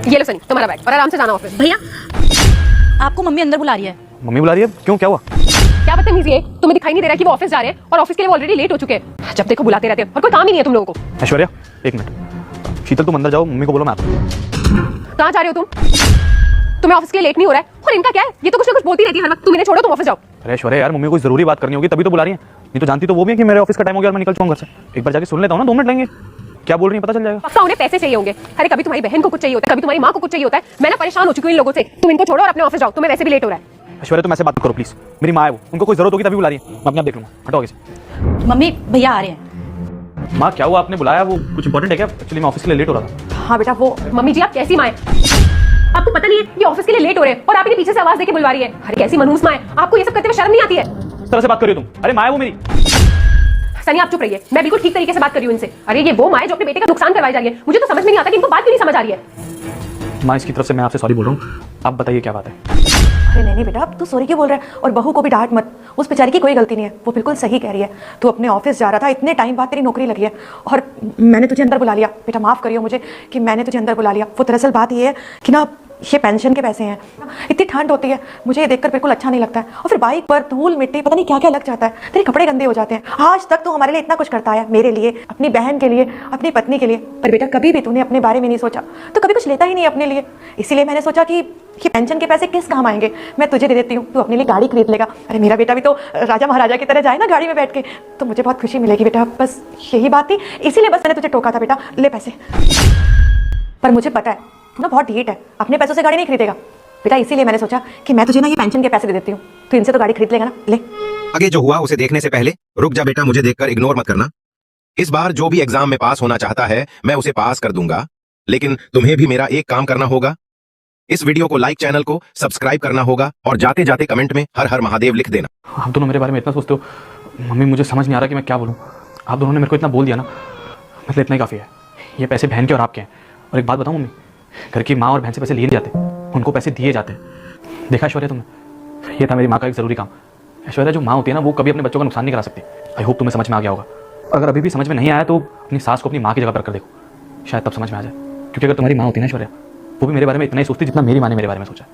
ये लो सनी तुम्हारा बैग और आराम से जाना ऑफिस। भैया आपको मम्मी अंदर बुला रही है। मम्मी बुला रही है? क्यों, क्या हुआ? क्या बदतमीजी है, तुम्हें दिखाई नहीं दे रहा कि वो ऑफिस जा रहे हैं और ऑफिस के लिए ऑलरेडी लेट हो चुके हैं। जब देखो बुलाते रहते हैं और कोई काम ही नहीं है तुम लोगों को। ऐश्वर्या एक मिनट, शीतल तुम अंदर जाओ, मम्मी को बोलो मैं आता हूं। कहाँ जा रहे हो तुम? तुम्हें ऑफिस के लिए लेट नहीं हो रहा है और इनका क्या है, ये तो कुछ ना कुछ बोलती रहती है हर वक्त। तुम इन्हें छोड़ो, तुम ऑफिस जाओ। अरे ऐश्वर्या यार, मम्मी को कोई जरूरी बात करनी होगी तभी तो बुला रही है, नहीं तो जानती तो वो भी है कि मेरे ऑफिस का टाइम हो गया और मैं निकल चुका हूं घर से। एक बार जाके सुन लेता हूं ना, 2 मिनट लेंगे, क्या बोल रही है पता चल जाएगा। पक्का उन्हें पैसे चाहिए होंगे। अरे कभी तुम्हारी बहन को कुछ चाहिए होता है, कभी तुम्हारी माँ को कुछ चाहिए होता है। मैं ना परेशान हो चुकी हूँ इन लोगों से। तुम इनको छोड़ो और अपने ऑफिस जाओ, तुम्हें वैसे भी लेट हो रहा है। ऐश्वर्या तुम ऐसे बात करो प्लीज, मेरी माँ है वो, उनको कोई जरूरत होगी तभी बुला रही है, मैं अपने आप देख लूंगा, हटो आगे से। मम्मी भैया आ रहे हैं। माँ क्या हुआ, आपने बुलाया, वो कुछ इंपॉर्टेंट है क्या? एक्चुअली मैं ऑफिस के लिए लेट हो रहा था। हाँ बेटा वो मम्मी जी आप कैसी माँ है, आपको पता नहीं है ये ऑफिस के लिए लेट हो रहे हैं और आप इन्हें पीछे से आवाज देके बुलवा रही है। अरे कैसी मनहूस माँ है, आपको ये सब करते हुए शर्म नहीं आती है? इस तरह से बात कर रही हो तुम? अरे माँ है वो मेरी। सनी आप चुप रहिए, मैं बिल्कुल ठीक तरीके से बात कर रही हूँ इनसे। अरे ये वो माँ है जो अपने बेटे का नुकसान करवाई जा रही है। मुझे तो समझ में नहीं आता कि इनको बात क्यों नहीं समझ आ रही है। माँ इसकी तरफ से मैं आपसे सॉरी बोल रहा हूँ, आप बताइए क्या बात है। अरे नहीं बेटा, अब तू सॉरी क्यों बोल रहा है? और बहू को भी डांट मत, उस बेचारी की कोई गलती नहीं है, वो बिल्कुल सही कह रही है। तू अपने ऑफिस जा रहा था, इतने टाइम बाद तेरी नौकरी लगी है और मैंने तुझे अंदर बुला लिया। बेटा माफ करियो मुझे कि मैंने तुझे अंदर बुला लिया। वो दरअसल बात ये है कि ना ये पेंशन के पैसे हैं, इतनी ठंड होती है, मुझे ये देखकर बिल्कुल अच्छा नहीं लगता है। और फिर बाइक पर धूल मिट्टी पता नहीं क्या क्या लग जाता है, तेरे कपड़े गंदे हो जाते हैं। आज तक तू हमारे लिए इतना कुछ करता है, मेरे लिए, अपनी बहन के लिए, अपनी पत्नी के लिए, पर बेटा कभी भी तूने अपने बारे में नहीं सोचा, तो कभी कुछ लेता ही नहीं अपने लिए। इसीलिए मैंने सोचा कि ये पेंशन के पैसे किस काम आएंगे, मैं तुझे दे देती हूँ, तू अपने लिए गाड़ी खरीद लेगा। अरे मेरा बेटा भी तो राजा महाराजा की तरह जाए ना गाड़ी में बैठ के, तो मुझे बहुत खुशी मिलेगी बेटा। बस यही बात थी, इसीलिए बस मैंने तुझे टोका था। बेटा ले पैसे, पर मुझे पता है तू ना बहुत ढीठ है, अपने पैसों से गाड़ी नहीं खरीदेगा बेटा, इसीलिए मैंने सोचा कि मैं तुझे ना ये पेंशन के पैसे दे देती हूँ, तो इनसे तो गाड़ी खरीद लेगा ना। ले। आगे जो हुआ उसे देखने से पहले रुक जा बेटा, मुझे देखकर इग्नोर मत करना। इस बार जो भी एग्जाम में पास होना चाहता है मैं उसे पास कर दूंगा, लेकिन तुम्हें भी मेरा एक काम करना होगा। इस वीडियो को लाइक, चैनल को सब्सक्राइब करना होगा और जाते जाते कमेंट में हर हर महादेव लिख देना। आप दोनों मेरे बारे में इतना सोचते हो मम्मी, मुझे समझ नहीं आ रहा कि मैं क्या बोलूँ। आप दोनों ने मेरे को इतना बोल दिया ना, मतलब इतना ही काफ़ी है। ये पैसे बहन के और आपके हैं। और एक बात बताऊँ मम्मी, घर की माँ और बहन से पैसे लिए नहीं जाते, उनको पैसे दिए जाते हैं। देखा ऐश्वर्या तुमने, ये था मेरी माँ का एक ज़रूरी काम। ऐश्वर्या जो माँ होती है ना, वो कभी अपने बच्चों का नुकसान नहीं करा सकती। आई होप तुम्हें समझ में आ गया होगा। अगर अभी भी समझ में नहीं आया तो अपनी सास को अपनी माँ की जगह पर कर देखो, शायद तब समझ में आ जाए। क्योंकि अगर तुम्हारी माँ होती है ना ऐश्वर्या, वो भी मेरे बारे में इतना ही सोचती जितना मेरी माँ ने मेरे बारे में सोचा।